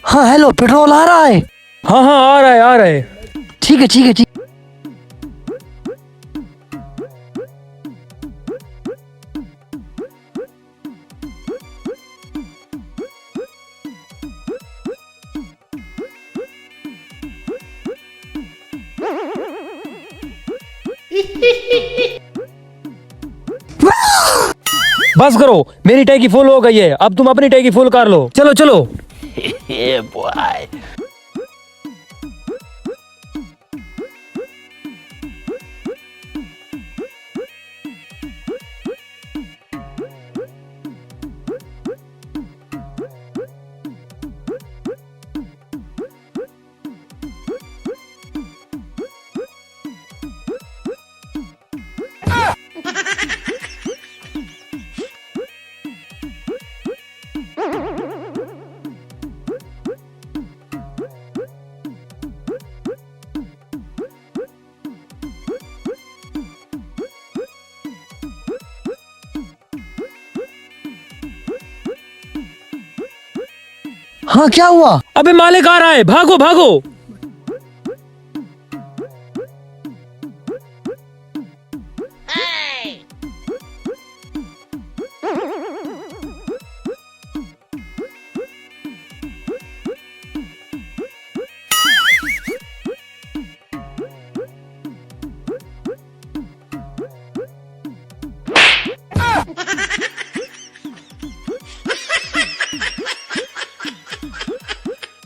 हाँ hello, petrol आ रहा है। हाँ हाँ आ रहा है। ठीक है ठीक है ठीक। बस करो, मेरी टैगी फुल हो गई है, अब तुम अपनी टैगी फुल कर लो। चलो चलो। हाँ क्या हुआ? अबे मालिक आ रहा है, भागो भागो।